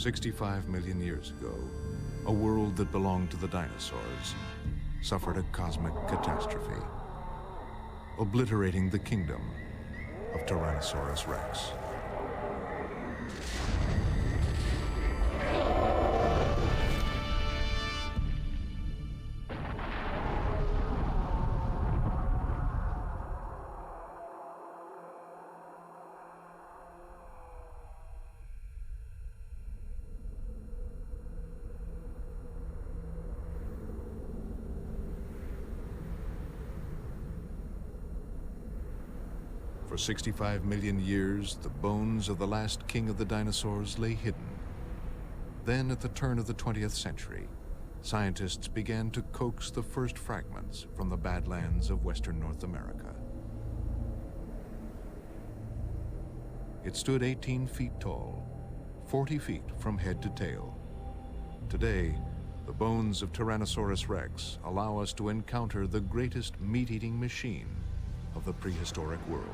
65 million years ago, a world that belonged to the dinosaurs suffered a cosmic catastrophe, obliterating the kingdom of Tyrannosaurus rex. For 65 million years, the bones of the last king of the dinosaurs lay hidden. Then, at the turn of the 20th century, scientists began to coax the first fragments from the Badlands of western North America. It stood 18 feet tall, 40 feet from head to tail. Today, the bones of Tyrannosaurus rex allow us to encounter the greatest meat-eating machine of the prehistoric world.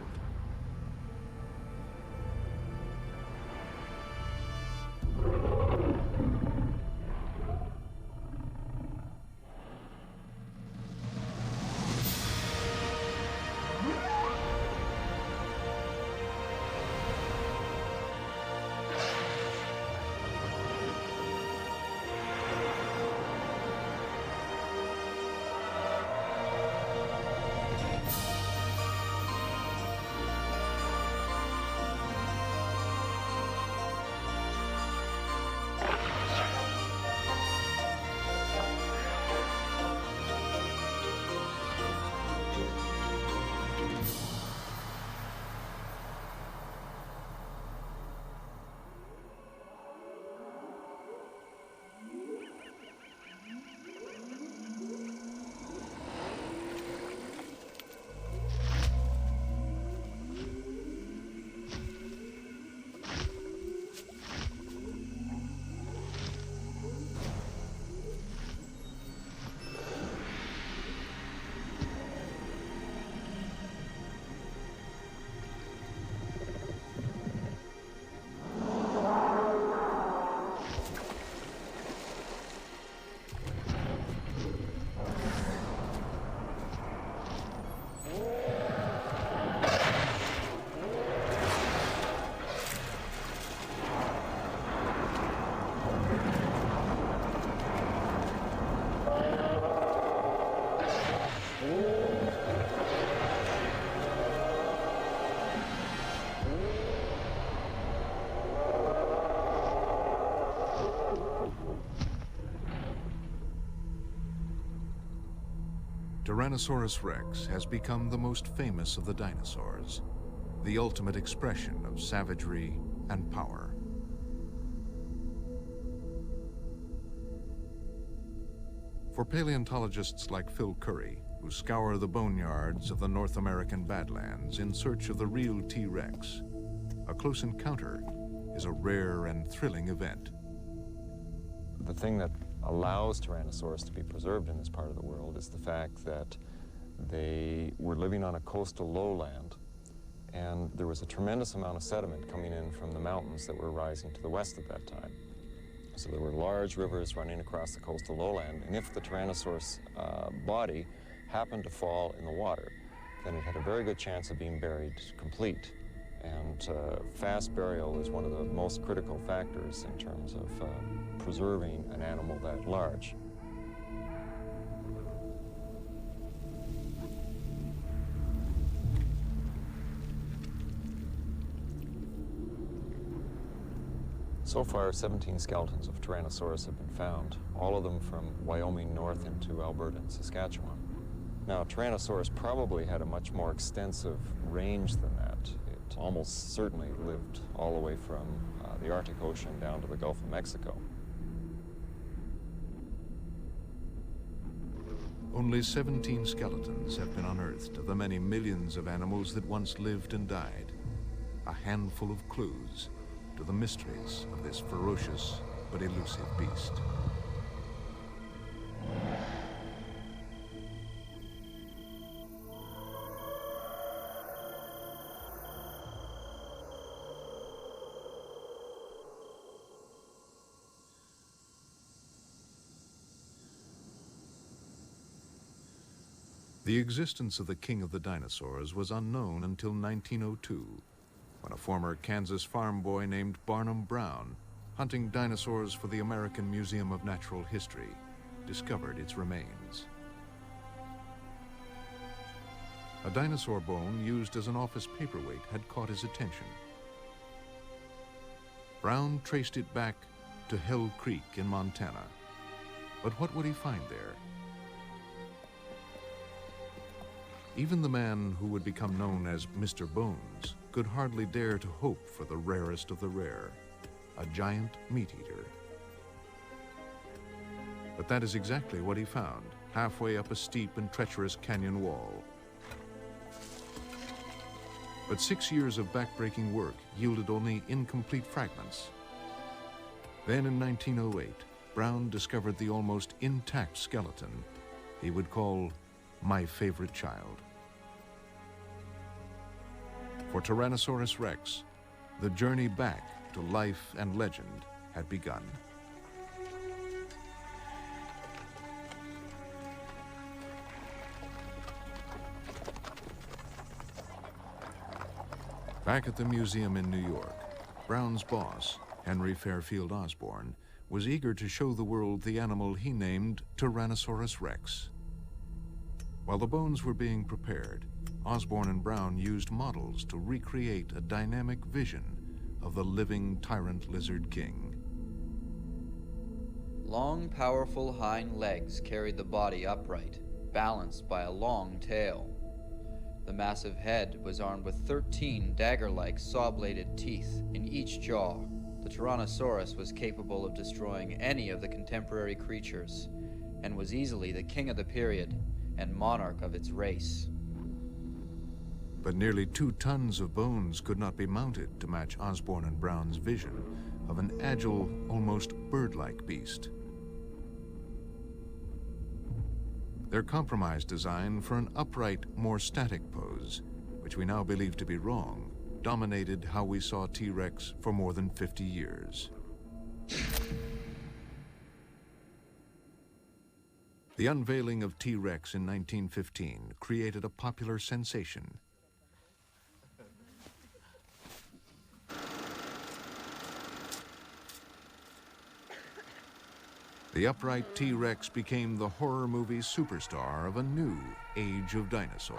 Tyrannosaurus rex has become the most famous of the dinosaurs, the ultimate expression of savagery and power. For paleontologists like Phil Currie, who scour the boneyards of the North American Badlands in search of the real T-Rex, a close encounter is a rare and thrilling event. The thing that allows Tyrannosaurus to be preserved in this part of the world is the fact that they were living on a coastal lowland, and there was a tremendous amount of sediment coming in from the mountains that were rising to the west at that time. So there were large rivers running across the coastal lowland, and if the Tyrannosaurus body happened to fall in the water, then it had a very good chance of being buried complete. And fast burial is one of the most critical factors in terms of preserving an animal that large. So far, 17 skeletons of Tyrannosaurus have been found, all of them from Wyoming north into Alberta and Saskatchewan. Now, Tyrannosaurus probably had a much more extensive range than that. It almost certainly lived all the way from the Arctic Ocean down to the Gulf of Mexico. Only 17 skeletons have been unearthed of the many millions of animals that once lived and died. A handful of clues to the mysteries of this ferocious but elusive beast. The existence of the king of the dinosaurs was unknown until 1902, when a former Kansas farm boy named Barnum Brown, hunting dinosaurs for the American Museum of Natural History, discovered its remains. A dinosaur bone used as an office paperweight had caught his attention. Brown traced it back to Hell Creek in Montana. But what would he find there? Even the man who would become known as Mr. Bones could hardly dare to hope for the rarest of the rare, a giant meat-eater. But that is exactly what he found, halfway up a steep and treacherous canyon wall. But 6 years of backbreaking work yielded only incomplete fragments. Then in 1908, Brown discovered the almost intact skeleton he would call my favorite child. For Tyrannosaurus Rex, the journey back to life and legend had begun. Back at the museum in New York, Brown's boss, Henry Fairfield Osborn, was eager to show the world the animal he named Tyrannosaurus Rex. While the bones were being prepared, Osborn and Brown used models to recreate a dynamic vision of the living tyrant lizard king. Long, powerful hind legs carried the body upright, balanced by a long tail. The massive head was armed with 13 dagger-like saw-bladed teeth in each jaw. The Tyrannosaurus was capable of destroying any of the contemporary creatures, and was easily the king of the period and monarch of its race. But nearly 2 tons of bones could not be mounted to match Osborn and Brown's vision of an agile, almost bird-like beast. Their compromise design for an upright, more static pose, which we now believe to be wrong, dominated how we saw T-Rex for more than 50 years. The unveiling of T-Rex in 1915 created a popular sensation. The upright T-Rex became the horror movie superstar of a new age of dinosaurs.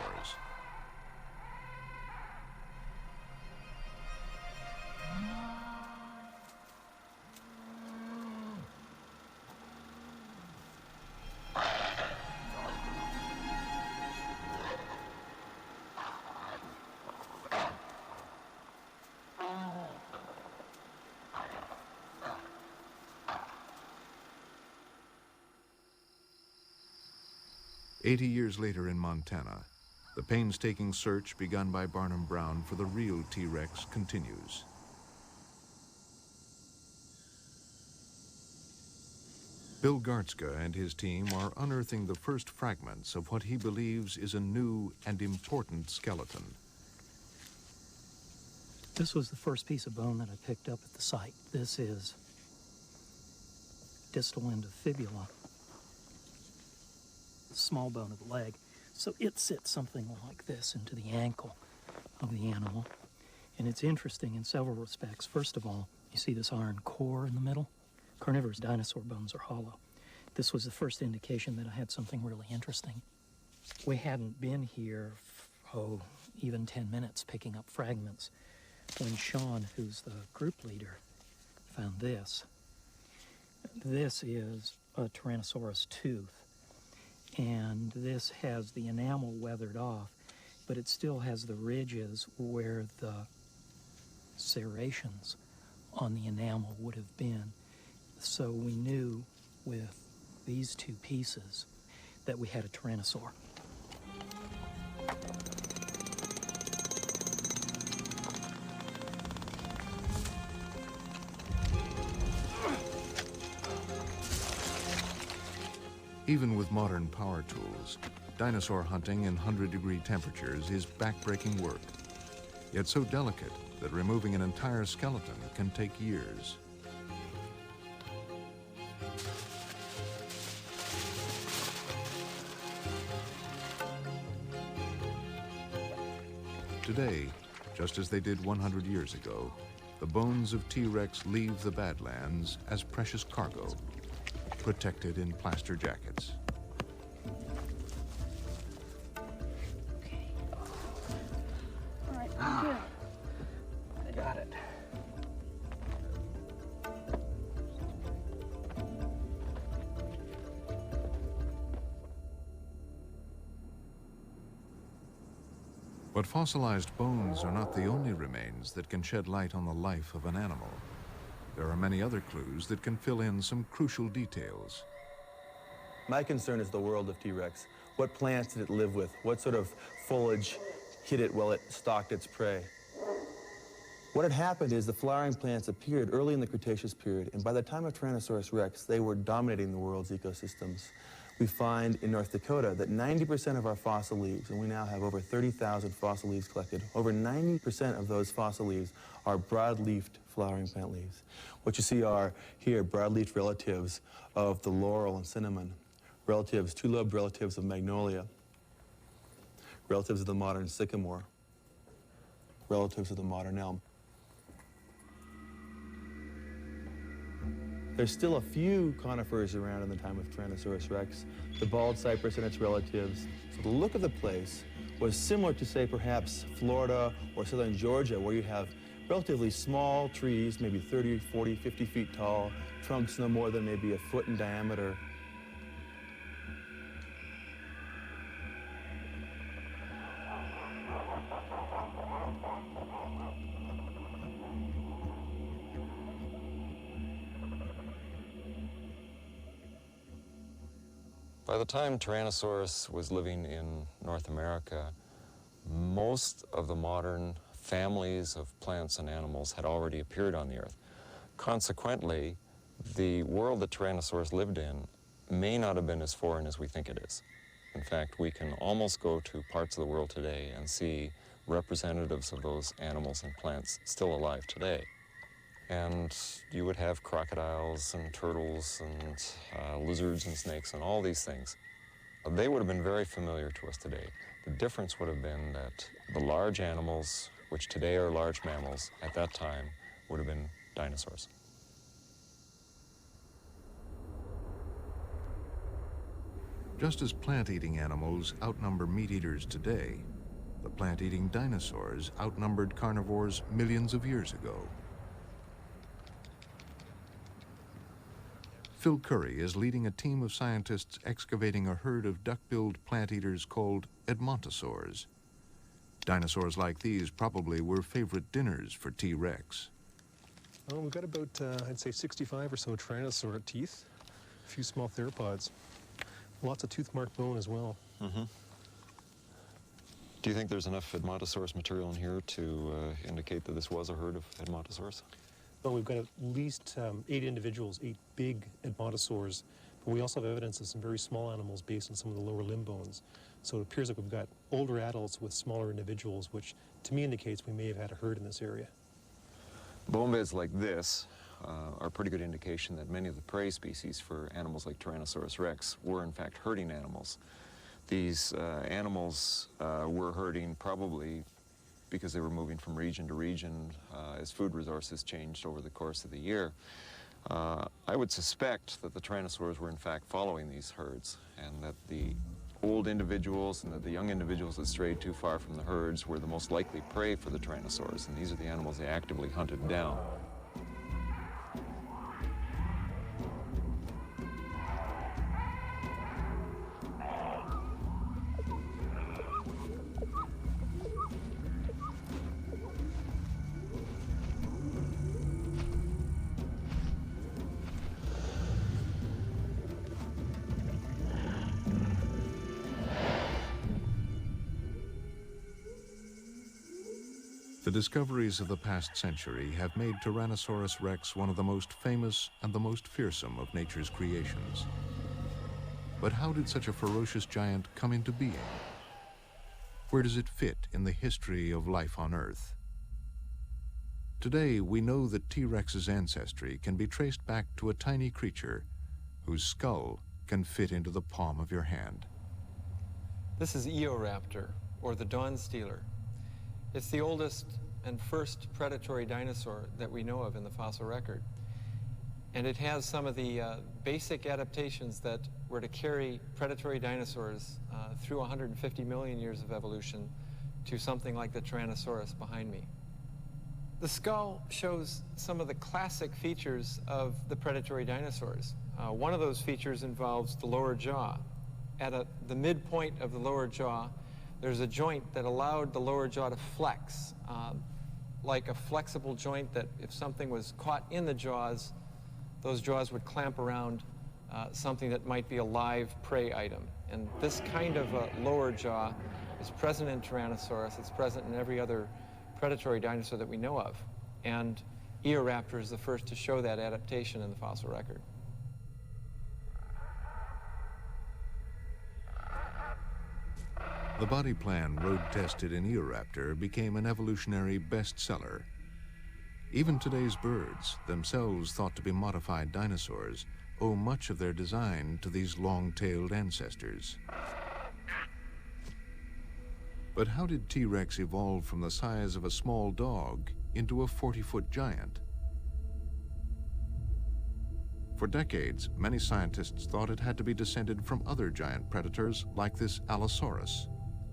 "80 years later in Montana, the painstaking search begun by Barnum Brown for the real T-Rex continues. Bill Gartzka and his team are unearthing the first fragments of what he believes is a new and important skeleton. This was the first piece of bone that I picked up at the site. This is distal end of fibula, small bone of the leg. So it sits something like this into the ankle of the animal. And it's interesting in several respects. First of all, you see this iron core in the middle? Carnivorous dinosaur bones are hollow. This was the first indication that I had something really interesting. We hadn't been here, even 10 minutes picking up fragments when Sean, who's the group leader, found this. This is a Tyrannosaurus tooth. And this has the enamel weathered off, but it still has the ridges where the serrations on the enamel would have been. So we knew with these 2 pieces that we had a Tyrannosaur. Even with modern power tools, dinosaur hunting in 100-degree temperatures is backbreaking work, yet so delicate that removing an entire skeleton can take years. Today, just as they did 100 years ago, the bones of T-Rex leave the Badlands as precious cargo, protected in plaster jackets. All right, I'm good. I got it. But fossilized bones are not the only remains that can shed light on the life of an animal. There are many other clues that can fill in some crucial details. My concern is the world of T-Rex. What plants did it live with? What sort of foliage hid it while it stalked its prey? What had happened is the flowering plants appeared early in the Cretaceous period, and by the time of Tyrannosaurus rex, they were dominating the world's ecosystems. We find in North Dakota that 90% of our fossil leaves, and we now have over 30,000 fossil leaves collected, over 90% of those fossil leaves are broad-leafed flowering plant leaves. What you see are here broad-leafed relatives of the laurel and cinnamon, relatives, two-lobed relatives of magnolia, relatives of the modern sycamore, relatives of the modern elm. There's still a few conifers around in the time of Tyrannosaurus rex, the bald cypress and its relatives. So the look of the place was similar to, say, perhaps Florida or southern Georgia, where you have relatively small trees, maybe 30, 40, 50 feet tall, trunks no more than maybe a foot in diameter. By the time Tyrannosaurus was living in North America, most of the modern families of plants and animals had already appeared on the Earth. Consequently, the world that Tyrannosaurus lived in may not have been as foreign as we think it is. In fact, we can almost go to parts of the world today and see representatives of those animals and plants still alive today. And you would have crocodiles and turtles and lizards and snakes and all these things. They would have been very familiar to us today. The difference would have been that the large animals, which today are large mammals, at that time would have been dinosaurs. Just as plant-eating animals outnumber meat-eaters today, the plant-eating dinosaurs outnumbered carnivores millions of years ago. Phil Curry is leading a team of scientists excavating a herd of duck-billed plant-eaters called edmontosaurs. Dinosaurs like these probably were favorite dinners for T-Rex. Well, we've got about, I'd say, 65 or so tyrannosaur teeth, a few small theropods, lots of tooth-marked bone as well. Mm-hmm. Do you think there's enough Edmontosaurus material in here to indicate that this was a herd of Edmontosaurs? Well, we've got at least 8 individuals, 8 big Edmontosaurs, but we also have evidence of some very small animals based on some of the lower limb bones. So it appears like we've got older adults with smaller individuals, which to me indicates we may have had a herd in this area. Bone beds like this are a pretty good indication that many of the prey species for animals like Tyrannosaurus rex were in fact herding animals. These animals were herding probably because they were moving from region to region as food resources changed over the course of the year. I would suspect that the tyrannosaurs were in fact following these herds, and that the old individuals and that the young individuals that strayed too far from the herds were the most likely prey for the tyrannosaurs, and these are the animals they actively hunted down. The discoveries of the past century have made Tyrannosaurus rex one of the most famous and the most fearsome of nature's creations. But how did such a ferocious giant come into being? Where does it fit in the history of life on Earth? Today, we know that T-Rex's ancestry can be traced back to a tiny creature whose skull can fit into the palm of your hand. This is Eoraptor, or the dawn stealer. It's the oldest and first predatory dinosaur that we know of in the fossil record. And it has some of the basic adaptations that were to carry predatory dinosaurs through 150 million years of evolution to something like the Tyrannosaurus behind me. The skull shows some of the classic features of the predatory dinosaurs. One of those features involves the lower jaw. At the midpoint of the lower jaw, there's a joint that allowed the lower jaw to flex, like a flexible joint that if something was caught in the jaws, those jaws would clamp around something that might be a live prey item. And this kind of lower jaw is present in Tyrannosaurus. It's present in every other predatory dinosaur that we know of. And Eoraptor is the first to show that adaptation in the fossil record. The body plan road-tested in Eoraptor became an evolutionary bestseller. Even today's birds, themselves thought to be modified dinosaurs, owe much of their design to these long-tailed ancestors. But how did T-Rex evolve from the size of a small dog into a 40-foot giant? For decades, many scientists thought it had to be descended from other giant predators like this Allosaurus,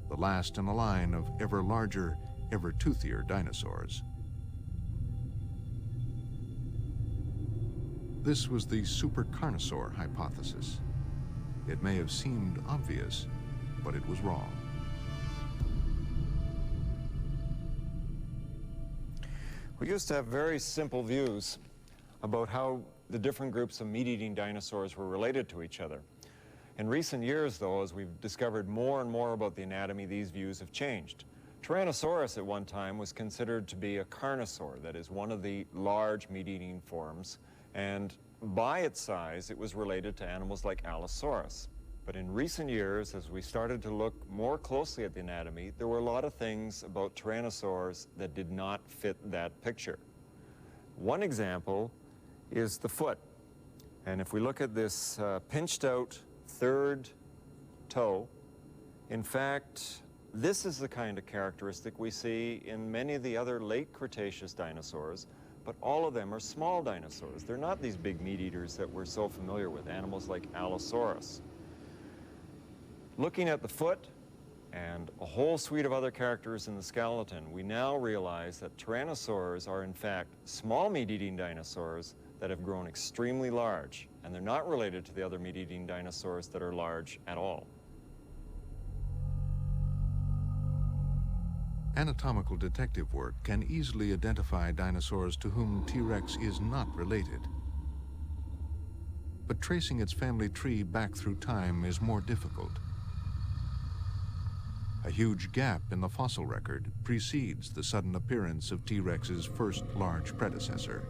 the last in a line of ever larger, ever toothier dinosaurs. This was the supercarnosaur hypothesis. It may have seemed obvious, but it was wrong. We used to have very simple views about how the different groups of meat-eating dinosaurs were related to each other. In recent years, though, as we've discovered more and more about the anatomy, these views have changed. Tyrannosaurus at one time was considered to be a carnosaur, that is, one of the large meat-eating forms, and by its size, it was related to animals like Allosaurus. But in recent years, as we started to look more closely at the anatomy, there were a lot of things about tyrannosaurs that did not fit that picture. One example is the foot. And if we look at this pinched out third toe, in fact, this is the kind of characteristic we see in many of the other late Cretaceous dinosaurs, but all of them are small dinosaurs. They're not these big meat eaters that we're so familiar with, animals like Allosaurus. Looking at the foot and a whole suite of other characters in the skeleton, we now realize that tyrannosaurs are in fact small meat-eating dinosaurs that have grown extremely large, and they're not related to the other meat-eating dinosaurs that are large at all. Anatomical detective work can easily identify dinosaurs to whom T-Rex is not related. But tracing its family tree back through time is more difficult. A huge gap in the fossil record precedes the sudden appearance of T-Rex's first large predecessor.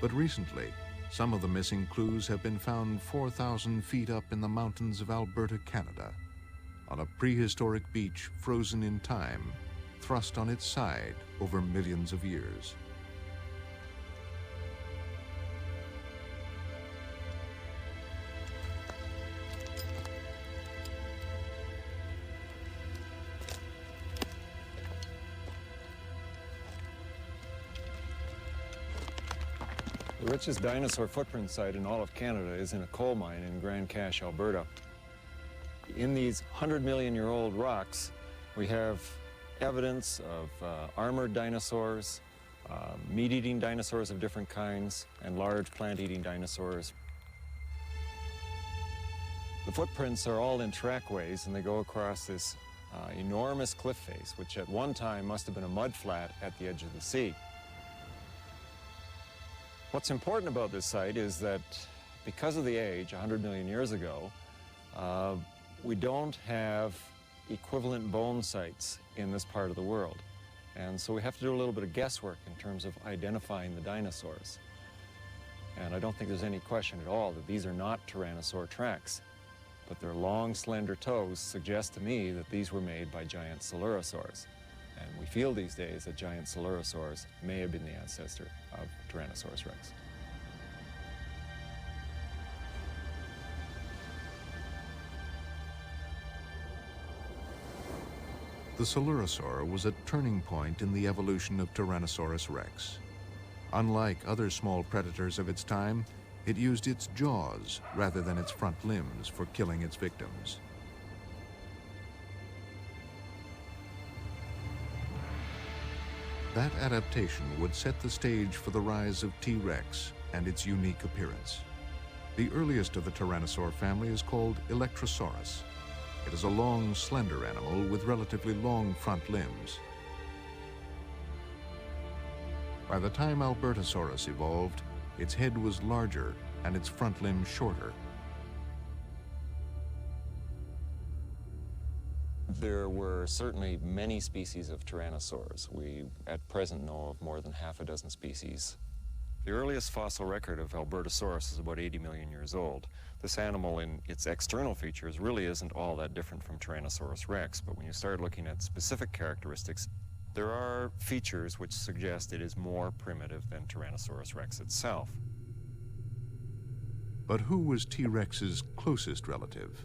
But recently, some of the missing clues have been found 4,000 feet up in the mountains of Alberta, Canada, on a prehistoric beach frozen in time, thrust on its side over millions of years. The richest dinosaur footprint site in all of Canada is in a coal mine in Grande Cache, Alberta. In these 100-million-year-old rocks, we have evidence of armored dinosaurs, meat-eating dinosaurs of different kinds, and large plant-eating dinosaurs. The footprints are all in trackways, and they go across this enormous cliff face, which at one time must have been a mud flat at the edge of the sea. What's important about this site is that because of the age, 100 million years ago, we don't have equivalent bone sites in this part of the world. And so we have to do a little bit of guesswork in terms of identifying the dinosaurs. And I don't think there's any question at all that these are not Tyrannosaur tracks. but their long, slender toes suggest to me that these were made by giant Coelurosaurs. And we feel these days that giant Coelurosaurs may have been the ancestor of Tyrannosaurus rex. The Coelurosaur was a turning point in the evolution of Tyrannosaurus rex. Unlike other small predators of its time, it used its jaws rather than its front limbs for killing its victims. That adaptation would set the stage for the rise of T. rex and its unique appearance. The earliest of the Tyrannosaur family is called Electrosaurus. It is a long, slender animal with relatively long front limbs. By the time Albertosaurus evolved, its head was larger and its front limbs shorter. There were certainly many species of tyrannosaurs. We, at present, know of more than half a dozen species. The earliest fossil record of Albertosaurus is about 80 million years old. This animal, in its external features, really isn't all that different from Tyrannosaurus rex, but when you start looking at specific characteristics, there are features which suggest it is more primitive than Tyrannosaurus rex itself. But who was T. rex's closest relative?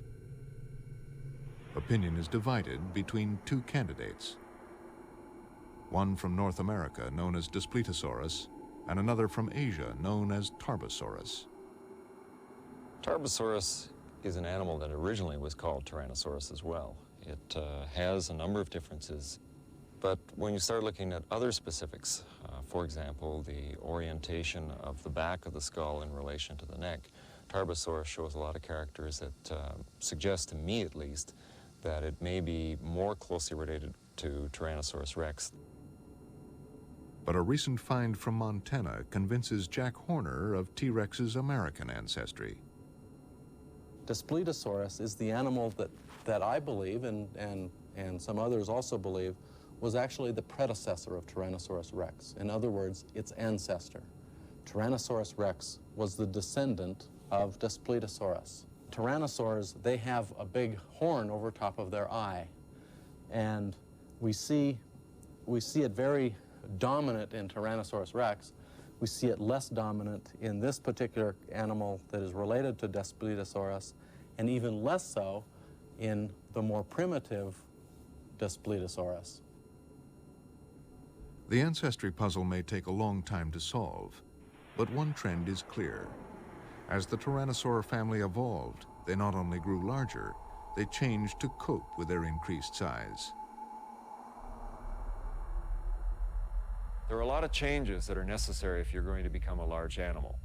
Opinion is divided between two candidates. One from North America, known as Daspletosaurus, and another from Asia, known as Tarbosaurus. Tarbosaurus is an animal that originally was called Tyrannosaurus as well. It has a number of differences, but when you start looking at other specifics, for example, the orientation of the back of the skull in relation to the neck, Tarbosaurus shows a lot of characters that suggest, to me at least, that it may be more closely related to Tyrannosaurus rex. But a recent find from Montana convinces Jack Horner of T. rex's American ancestry. Daspletosaurus is the animal that I believe, and some others also believe, was actually the predecessor of Tyrannosaurus rex. In other words, its ancestor. Tyrannosaurus rex was the descendant of Daspletosaurus. Tyrannosaurs, they have a big horn over top of their eye, and we see it very dominant in Tyrannosaurus rex. We see it less dominant in this particular animal that is related to Daspletosaurus, and even less so in the more primitive Daspletosaurus. The ancestry puzzle may take a long time to solve, but one trend is clear. As the Tyrannosaur family evolved, they not only grew larger, they changed to cope with their increased size. There are a lot of changes that are necessary if you're going to become a large animal.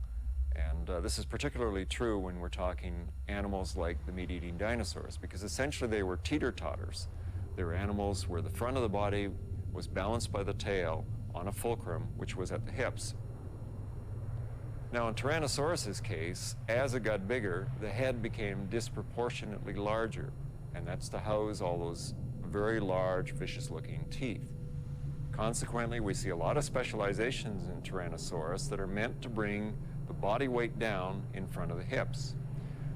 And this is particularly true when we're talking animals like the meat-eating dinosaurs, because essentially they were teeter-totters. They were animals where the front of the body was balanced by the tail on a fulcrum, which was at the hips. Now, in Tyrannosaurus's case, as it got bigger, the head became disproportionately larger, and that's to house all those very large, vicious-looking teeth. Consequently, we see a lot of specializations in Tyrannosaurus that are meant to bring the body weight down in front of the hips.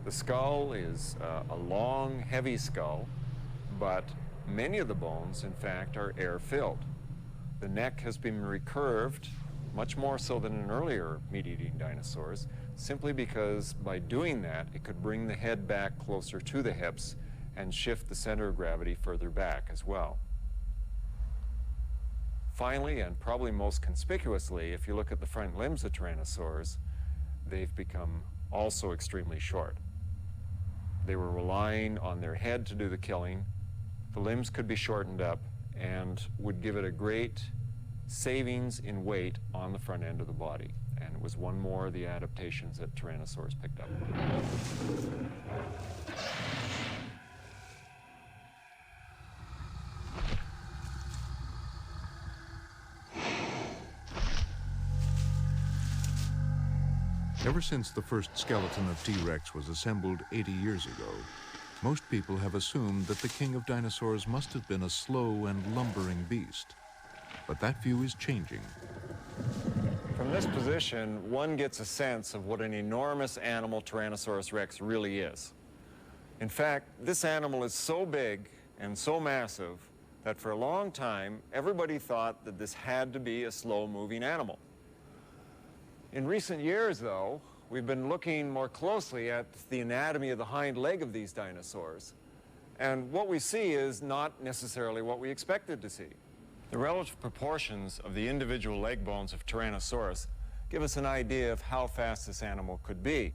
The skull is a long, heavy skull, but many of the bones, in fact, are air-filled. The neck has been recurved, much more so than in earlier meat-eating dinosaurs, simply because by doing that, it could bring the head back closer to the hips and shift the center of gravity further back as well. Finally, and probably most conspicuously, if you look at the front limbs of tyrannosaurs, they've become also extremely short. They were relying on their head to do the killing. The limbs could be shortened up and would give it a great savings in weight on the front end of the body. And it was one more of the adaptations that Tyrannosaurs picked up. Ever since the first skeleton of T. rex was assembled 80 years ago, most people have assumed that the king of dinosaurs must have been a slow and lumbering beast. But that view is changing. From this position, one gets a sense of what an enormous animal Tyrannosaurus rex really is. In fact, this animal is so big and so massive that for a long time, everybody thought that this had to be a slow-moving animal. In recent years, though, we've been looking more closely at the anatomy of the hind leg of these dinosaurs, and what we see is not necessarily what we expected to see. The relative proportions of the individual leg bones of Tyrannosaurus give us an idea of how fast this animal could be.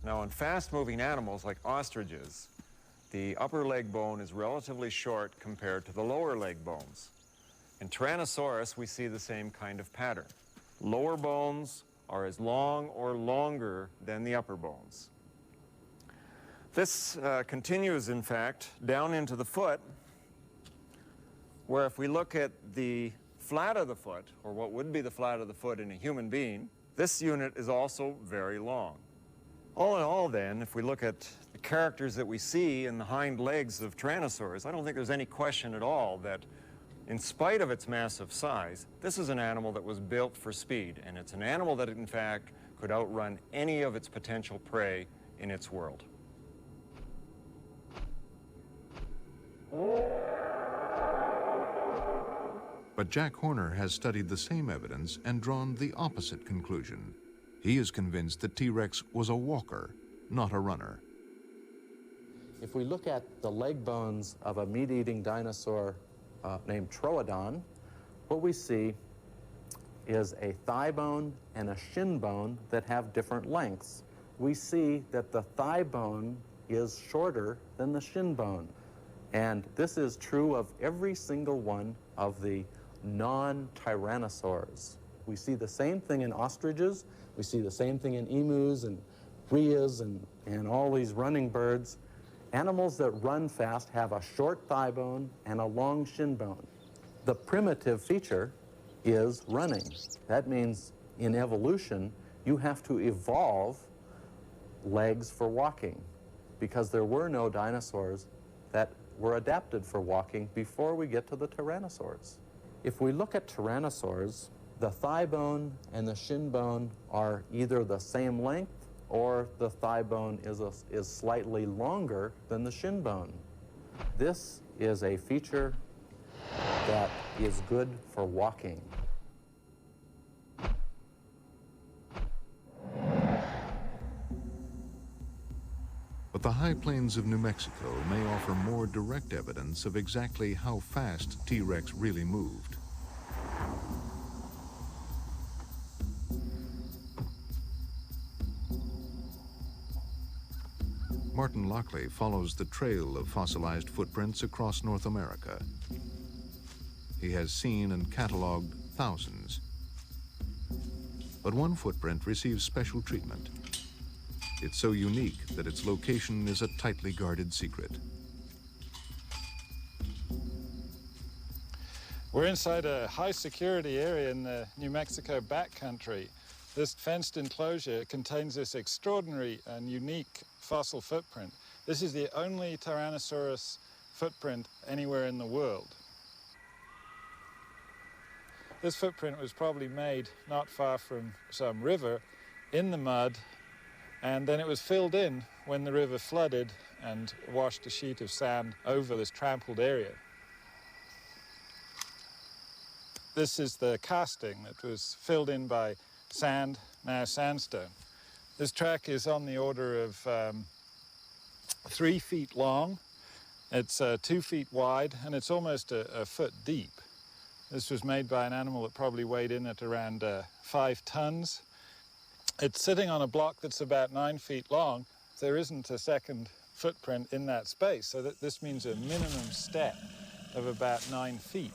Now, in fast-moving animals like ostriches, the upper leg bone is relatively short compared to the lower leg bones. In Tyrannosaurus, we see the same kind of pattern. Lower bones are as long or longer than the upper bones. This continues, in fact, down into the foot, where if we look at the flat of the foot, or what would be the flat of the foot in a human being, this unit is also very long. All in all, then, if we look at the characters that we see in the hind legs of Tyrannosaurus, I don't think there's any question at all that, in spite of its massive size, this is an animal that was built for speed, and it's an animal that, in fact, could outrun any of its potential prey in its world. But Jack Horner has studied the same evidence and drawn the opposite conclusion. He is convinced that T-Rex was a walker, not a runner. If we look at the leg bones of a meat-eating dinosaur named Troodon, what we see is a thigh bone and a shin bone that have different lengths. We see that the thigh bone is shorter than the shin bone. And this is true of every single one of the non-tyrannosaurs. We see the same thing in ostriches, we see the same thing in emus and rheas and all these running birds. Animals that run fast have a short thigh bone and a long shin bone. The primitive feature is running. That means in evolution, you have to evolve legs for walking because there were no dinosaurs that were adapted for walking before we get to the tyrannosaurs. If we look at tyrannosaurs, the thigh bone and the shin bone are either the same length or the thigh bone is slightly longer than the shin bone. This is a feature that is good for walking. But the high plains of New Mexico may offer more direct evidence of exactly how fast T-Rex really moved. Martin Lockley follows the trail of fossilized footprints across North America. He has seen and cataloged thousands. But one footprint receives special treatment. It's so unique that its location is a tightly guarded secret. We're inside a high security area in the New Mexico backcountry. This fenced enclosure contains this extraordinary and unique fossil footprint. This is the only Tyrannosaurus footprint anywhere in the world. This footprint was probably made not far from some river in the mud, and then it was filled in when the river flooded and washed a sheet of sand over this trampled area. This is the casting that was filled in by sand, now sandstone. This track is on the order of 3 feet long. It's 2 feet wide, and it's almost a foot deep. This was made by an animal that probably weighed in at around 5 tons. It's sitting on a block that's about 9 feet long. There isn't a second footprint in that space, so this means a minimum step of about 9 feet.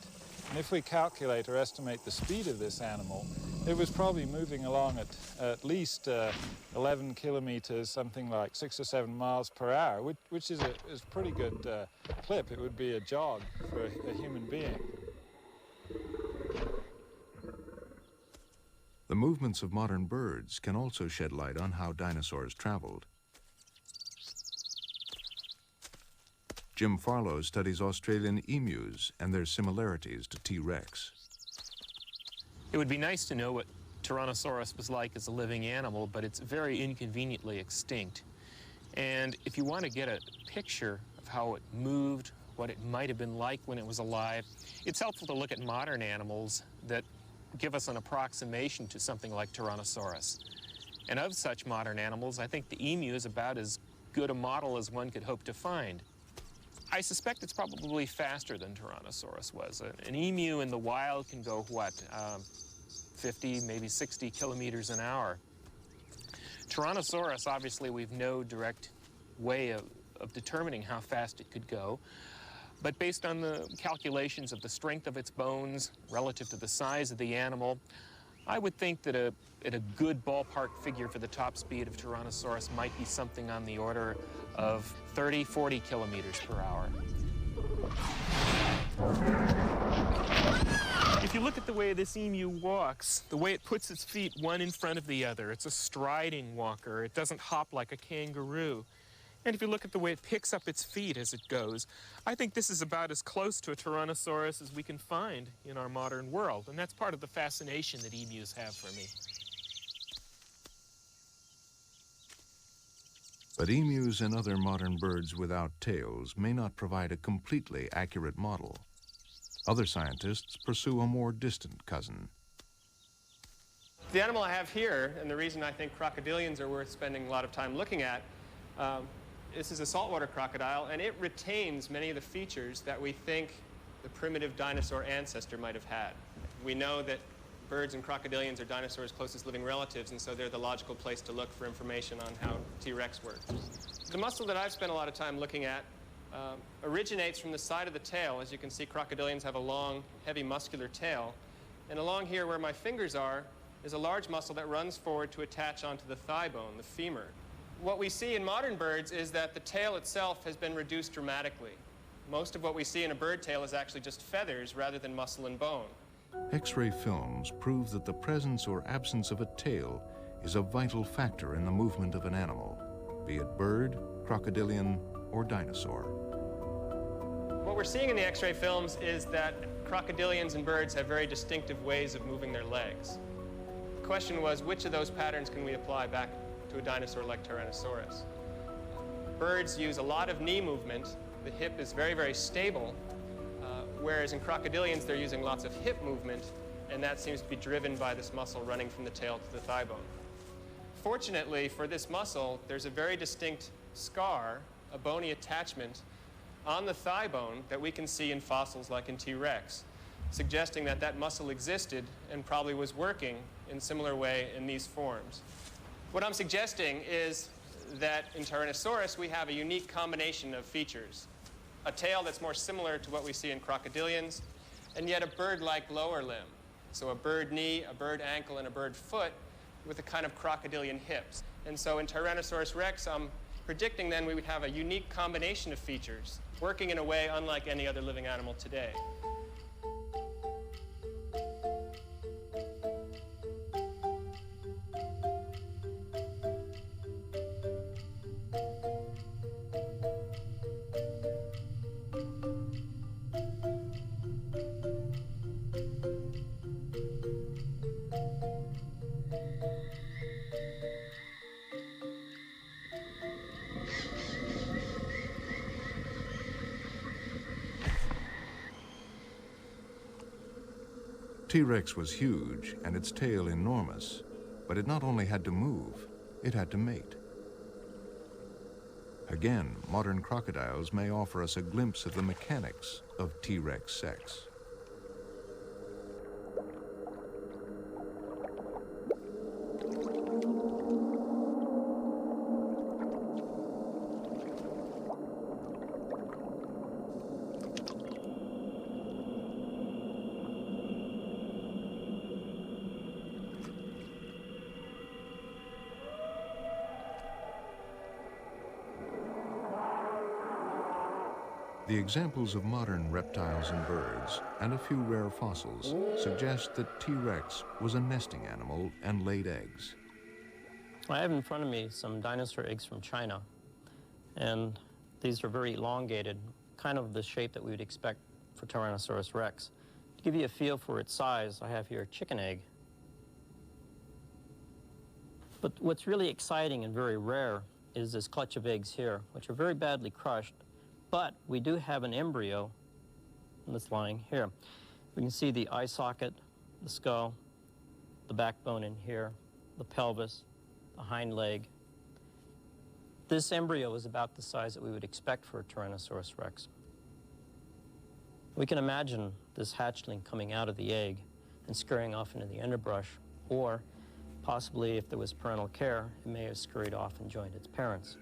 And if we calculate or estimate the speed of this animal, it was probably moving along at least 11 kilometers, something like 6 or 7 miles per hour, which is a pretty good clip. It would be a jog for a human being. The movements of modern birds can also shed light on how dinosaurs traveled. Jim Farlow studies Australian emus and their similarities to T-Rex. It would be nice to know what Tyrannosaurus was like as a living animal, but it's very inconveniently extinct. And if you want to get a picture of how it moved, what it might have been like when it was alive, it's helpful to look at modern animals that give us an approximation to something like Tyrannosaurus. And of such modern animals, I think the emu is about as good a model as one could hope to find. I suspect it's probably faster than Tyrannosaurus was. An emu in the wild can go, what, 50, maybe 60 kilometers an hour. Tyrannosaurus, obviously, we've no direct way of determining how fast it could go. But based on the calculations of the strength of its bones relative to the size of the animal, I would think that a good ballpark figure for the top speed of Tyrannosaurus might be something on the order of 30, 40 kilometers per hour. If you look at the way this emu walks, the way it puts its feet one in front of the other, it's a striding walker. It doesn't hop like a kangaroo. And if you look at the way it picks up its feet as it goes, I think this is about as close to a Tyrannosaurus as we can find in our modern world. And that's part of the fascination that emus have for me. But emus and other modern birds without tails may not provide a completely accurate model. Other scientists pursue a more distant cousin. The animal I have here, and the reason I think crocodilians are worth spending a lot of time looking at, this is a saltwater crocodile, and it retains many of the features that we think the primitive dinosaur ancestor might have had. We know that birds and crocodilians are dinosaurs' closest living relatives, and so they're the logical place to look for information on how T-Rex worked. The muscle that I've spent a lot of time looking at originates from the side of the tail. As you can see, crocodilians have a long, heavy muscular tail. And along here where my fingers are is a large muscle that runs forward to attach onto the thigh bone, the femur. What we see in modern birds is that the tail itself has been reduced dramatically. Most of what we see in a bird tail is actually just feathers rather than muscle and bone. X-ray films prove that the presence or absence of a tail is a vital factor in the movement of an animal, be it bird, crocodilian, or dinosaur. What we're seeing in the X-ray films is that crocodilians and birds have very distinctive ways of moving their legs. The question was, which of those patterns can we apply back to a dinosaur like Tyrannosaurus? Birds use a lot of knee movement. The hip is very, very stable, whereas in crocodilians they're using lots of hip movement, and that seems to be driven by this muscle running from the tail to the thigh bone. Fortunately for this muscle, there's a very distinct scar, a bony attachment on the thigh bone that we can see in fossils like in T-Rex, suggesting that that muscle existed and probably was working in a similar way in these forms. What I'm suggesting is that in Tyrannosaurus we have a unique combination of features. A tail that's more similar to what we see in crocodilians, and yet a bird-like lower limb. So a bird knee, a bird ankle, and a bird foot with a kind of crocodilian hips. And so in Tyrannosaurus rex, I'm predicting then we would have a unique combination of features, working in a way unlike any other living animal today. T-Rex was huge and its tail enormous, but it not only had to move, it had to mate. Again, modern crocodiles may offer us a glimpse of the mechanics of T-Rex sex. The examples of modern reptiles and birds, and a few rare fossils, suggest that T-Rex was a nesting animal and laid eggs. I have in front of me some dinosaur eggs from China, and these are very elongated, kind of the shape that we would expect for Tyrannosaurus rex. To give you a feel for its size, I have here a chicken egg. But what's really exciting and very rare is this clutch of eggs here, which are very badly crushed, but we do have an embryo that's lying here. We can see the eye socket, the skull, the backbone in here, the pelvis, the hind leg. This embryo is about the size that we would expect for a Tyrannosaurus rex. We can imagine this hatchling coming out of the egg and scurrying off into the underbrush, or possibly, if there was parental care, it may have scurried off and joined its parents.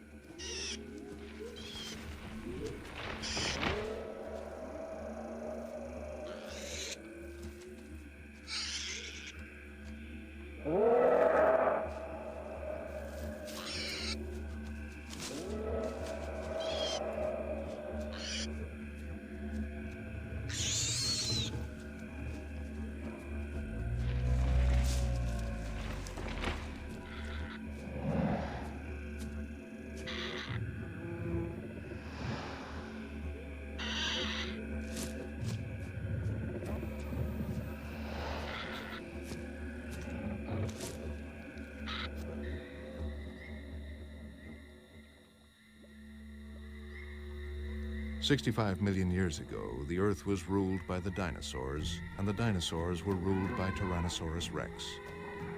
"65 million years ago, the Earth was ruled by the dinosaurs, and the dinosaurs were ruled by Tyrannosaurus rex,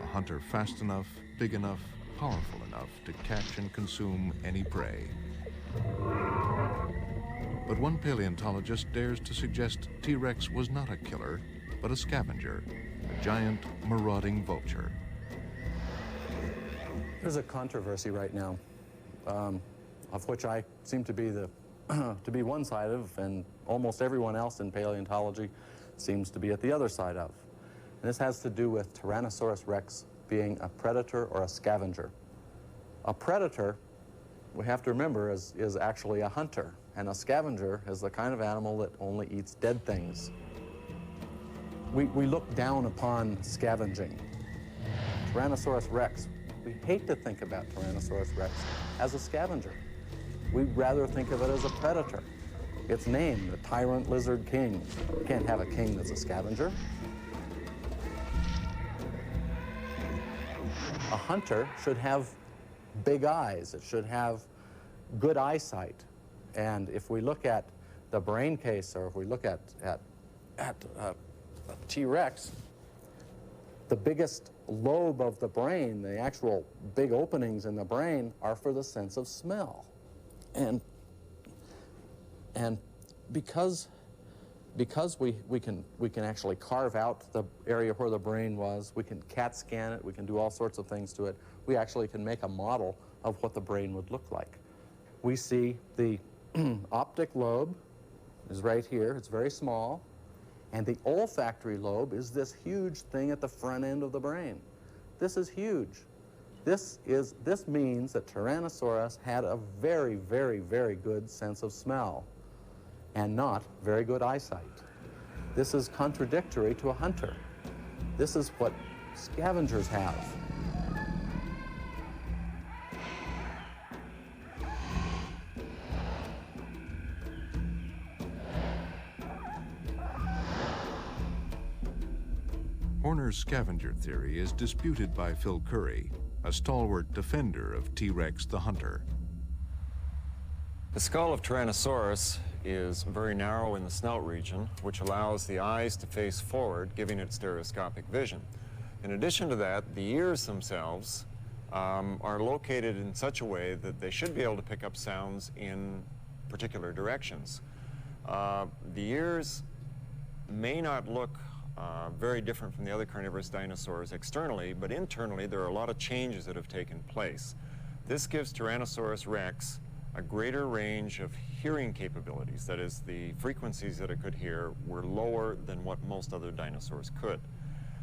a hunter fast enough, big enough, powerful enough to catch and consume any prey. But one paleontologist dares to suggest T-Rex was not a killer, but a scavenger, a giant marauding vulture. There's a controversy right now, of which I seem to be to be one side of, and almost everyone else in paleontology seems to be at the other side of. And this has to do with Tyrannosaurus rex being a predator or a scavenger. A predator, we have to remember, is actually a hunter, and a scavenger is the kind of animal that only eats dead things. We look down upon scavenging. Tyrannosaurus rex, we hate to think about Tyrannosaurus rex as a scavenger. We'd rather think of it as a predator. Its name, the Tyrant Lizard King. You can't have a king that's a scavenger. A hunter should have big eyes. It should have good eyesight. And if we look at the brain case, or if we look at a T-Rex, the biggest lobe of the brain, the actual big openings in the brain, are for the sense of smell. And because we can actually carve out the area where the brain was, we can CAT scan it, we can do all sorts of things to it, we actually can make a model of what the brain would look like. We see the optic lobe is right here, it's very small, and the olfactory lobe is this huge thing at the front end of the brain. This is huge. This means that Tyrannosaurus had a very, very, very good sense of smell and not very good eyesight. This is contradictory to a hunter. This is what scavengers have. Horner's scavenger theory is disputed by Phil Currie, a stalwart defender of T-Rex the hunter. The skull of Tyrannosaurus is very narrow in the snout region, which allows the eyes to face forward, giving it stereoscopic vision. In addition to that, the ears themselves are located in such a way that they should be able to pick up sounds in particular directions. The ears may not look very different from the other carnivorous dinosaurs externally, but internally there are a lot of changes that have taken place. This gives Tyrannosaurus rex a greater range of hearing capabilities. That is, the frequencies that it could hear were lower than what most other dinosaurs could.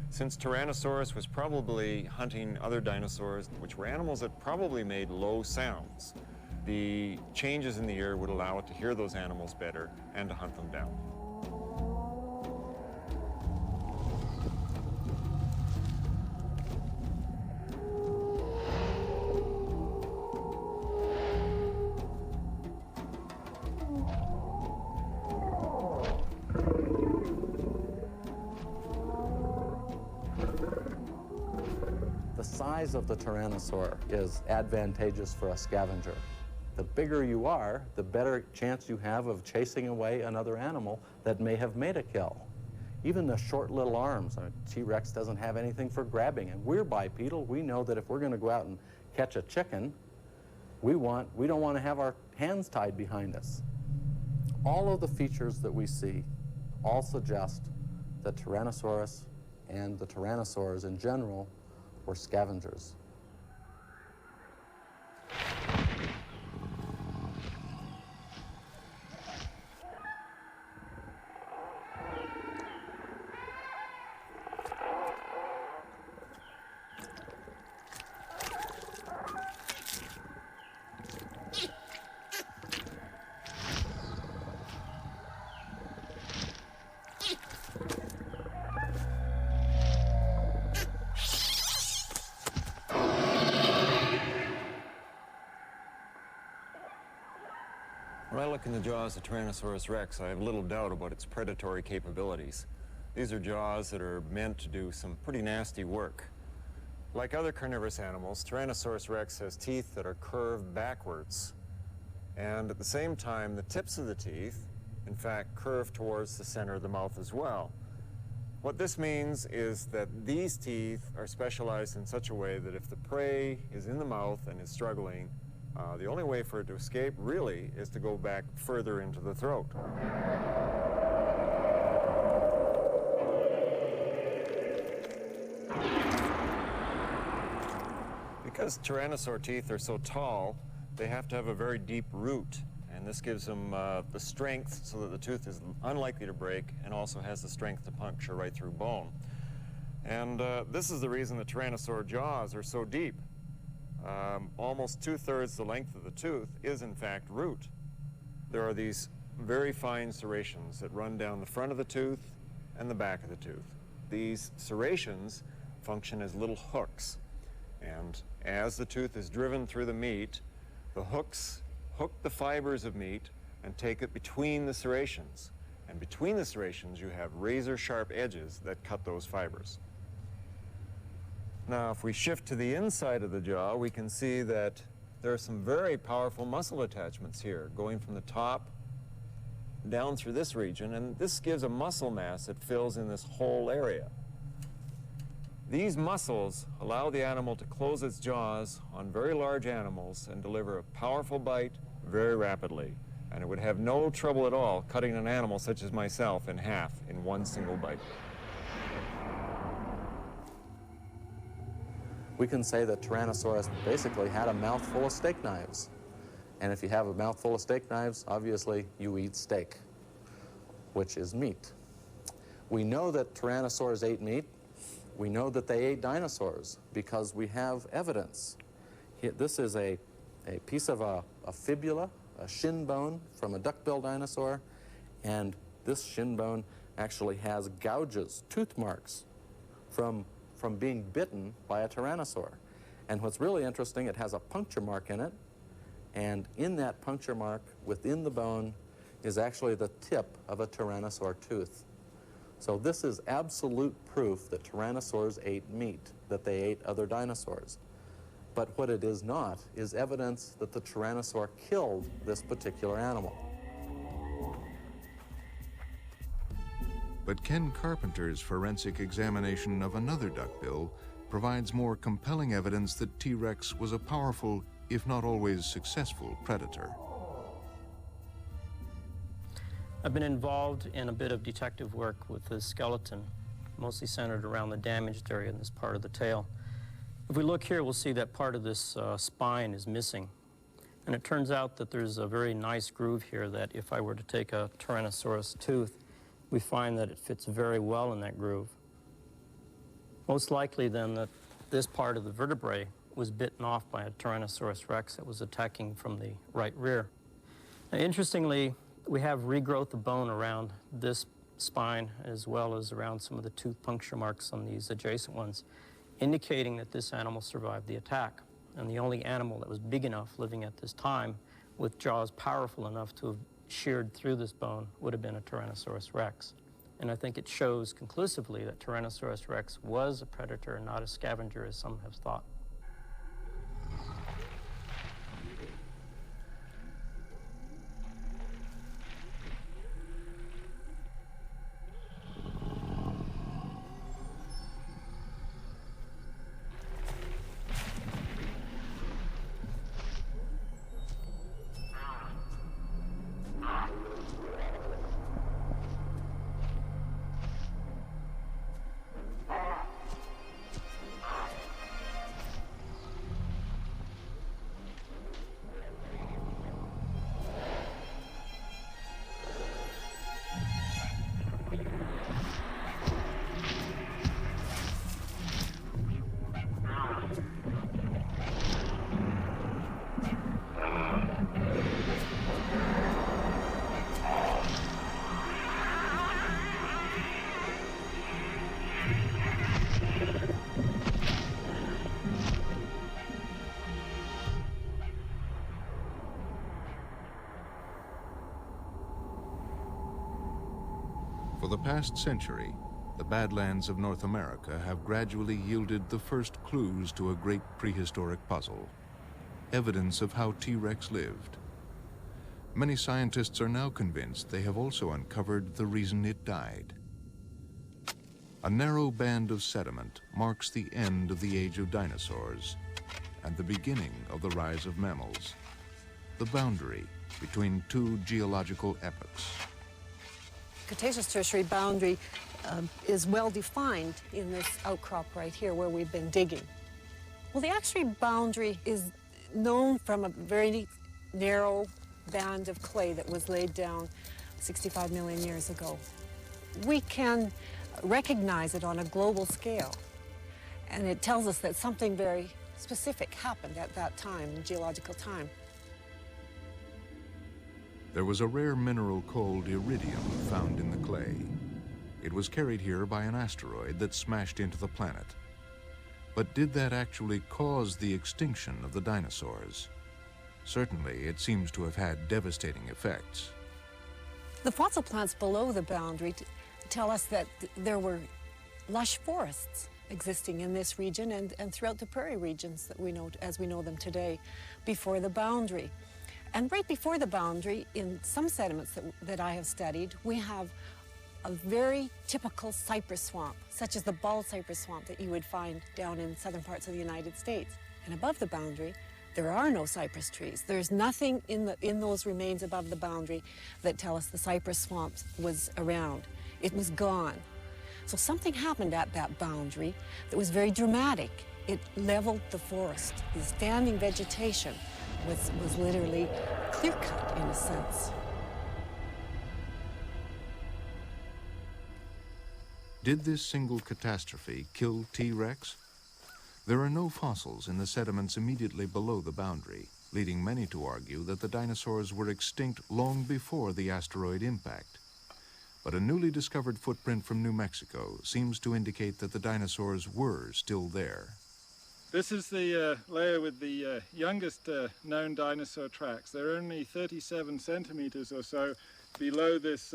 Since Tyrannosaurus was probably hunting other dinosaurs, which were animals that probably made low sounds, the changes in the ear would allow it to hear those animals better and to hunt them down. the size of the tyrannosaur is advantageous for a scavenger. The bigger you are, the better chance you have of chasing away another animal that may have made a kill. Even the short little arms. T-Rex doesn't have anything for grabbing, and we're bipedal. We know that if we're going to go out and catch a chicken, we don't want to have our hands tied behind us. All of the features that we see all suggest that Tyrannosaurus and the tyrannosaurs in general were scavengers. When I look in the jaws of Tyrannosaurus rex, I have little doubt about its predatory capabilities. These are jaws that are meant to do some pretty nasty work. Like other carnivorous animals, Tyrannosaurus rex has teeth that are curved backwards. And at the same time, the tips of the teeth, in fact, curve towards the center of the mouth as well. What this means is that these teeth are specialized in such a way that if the prey is in the mouth and is struggling, the only way for it to escape, really, is to go back further into the throat. Because tyrannosaur teeth are so tall, they have to have a very deep root, and this gives them the strength so that the tooth is unlikely to break and also has the strength to puncture right through bone. And this is the reason the tyrannosaur jaws are so deep. Almost 2/3 the length of the tooth is in fact root. There are these very fine serrations that run down the front of the tooth and the back of the tooth. These serrations function as little hooks, and as the tooth is driven through the meat, the hooks hook the fibers of meat and take it between the serrations. And between the serrations you have razor-sharp edges that cut those fibers. Now, if we shift to the inside of the jaw, we can see that there are some very powerful muscle attachments here, going from the top down through this region, and this gives a muscle mass that fills in this whole area. These muscles allow the animal to close its jaws on very large animals and deliver a powerful bite very rapidly, and it would have no trouble at all cutting an animal such as myself in half in one single bite. We can say that Tyrannosaurus basically had a mouthful of steak knives. And if you have a mouthful of steak knives, obviously you eat steak, which is meat. We know that Tyrannosaurs ate meat. We know that they ate dinosaurs because we have evidence. This is a piece of a fibula, a shin bone from a duck-billed dinosaur, and this shin bone actually has gouges, tooth marks, from being bitten by a tyrannosaur. And what's really interesting, it has a puncture mark in it, and in that puncture mark, within the bone, is actually the tip of a tyrannosaur tooth. So this is absolute proof that tyrannosaurs ate meat, that they ate other dinosaurs. But what it is not is evidence that the tyrannosaur killed this particular animal. But Ken Carpenter's forensic examination of another duckbill provides more compelling evidence that T-Rex was a powerful, if not always successful, predator. I've been involved in a bit of detective work with the skeleton, mostly centered around the damaged area in this part of the tail. If we look here, we'll see that part of this spine is missing. And it turns out that there's a very nice groove here that if I were to take a Tyrannosaurus tooth, we find that it fits very well in that groove. Most likely then that this part of the vertebrae was bitten off by a Tyrannosaurus rex that was attacking from the right rear. Now, interestingly, we have regrowth of bone around this spine as well as around some of the tooth puncture marks on these adjacent ones, indicating that this animal survived the attack. And the only animal that was big enough living at this time with jaws powerful enough to have sheared through this bone would have been a Tyrannosaurus rex. And I think it shows conclusively that Tyrannosaurus rex was a predator and not a scavenger, as some have thought. For the past century, the Badlands of North America have gradually yielded the first clues to a great prehistoric puzzle, evidence of how T-Rex lived. Many scientists are now convinced they have also uncovered the reason it died. A narrow band of sediment marks the end of the age of dinosaurs and the beginning of the rise of mammals, the boundary between two geological epochs. Cretaceous-Tertiary boundary is well defined in this outcrop right here where we've been digging. Well, the X-ray boundary is known from a very narrow band of clay that was laid down 65 million years ago. We can recognize it on a global scale, and it tells us that something very specific happened at that time, in geological time. There was a rare mineral called iridium found in the clay. It was carried here by an asteroid that smashed into the planet. But did that actually cause the extinction of the dinosaurs? Certainly, it seems to have had devastating effects. The fossil plants below the boundary tell us that there were lush forests existing in this region and throughout the prairie regions that we know, as we know them today, before the boundary. And right before the boundary, in some sediments that I have studied, we have a very typical cypress swamp, such as the bald cypress swamp that you would find down in southern parts of the United States. And above the boundary, there are no cypress trees. There's nothing in those remains above the boundary that tell us the cypress swamp was around. It was gone. So something happened at that boundary that was very dramatic. It leveled the forest. The standing vegetation was literally clear-cut in a sense. Did this single catastrophe kill T-Rex? There are no fossils in the sediments immediately below the boundary, leading many to argue that the dinosaurs were extinct long before the asteroid impact. But a newly discovered footprint from New Mexico seems to indicate that the dinosaurs were still there. This is the layer with the youngest known dinosaur tracks. They're only 37 centimeters or so below this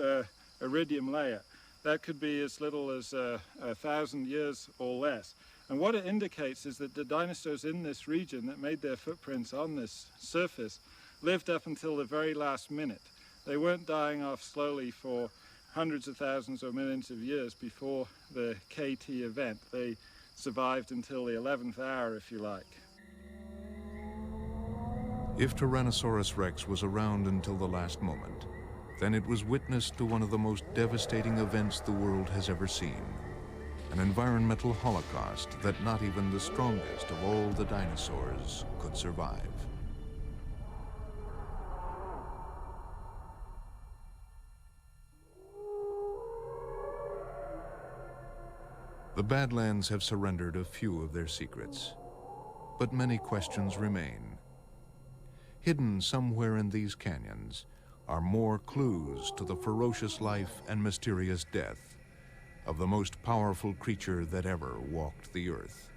iridium layer. That could be as little as 1,000 years or less. And what it indicates is that the dinosaurs in this region that made their footprints on this surface lived up until the very last minute. They weren't dying off slowly for hundreds of thousands or millions of years before the KT event. They survived until the 11th hour, if you like. If Tyrannosaurus rex was around until the last moment, then it was witness to one of the most devastating events the world has ever seen. An environmental holocaust that not even the strongest of all the dinosaurs could survive. The Badlands have surrendered a few of their secrets, but many questions remain. Hidden somewhere in these canyons are more clues to the ferocious life and mysterious death of the most powerful creature that ever walked the earth.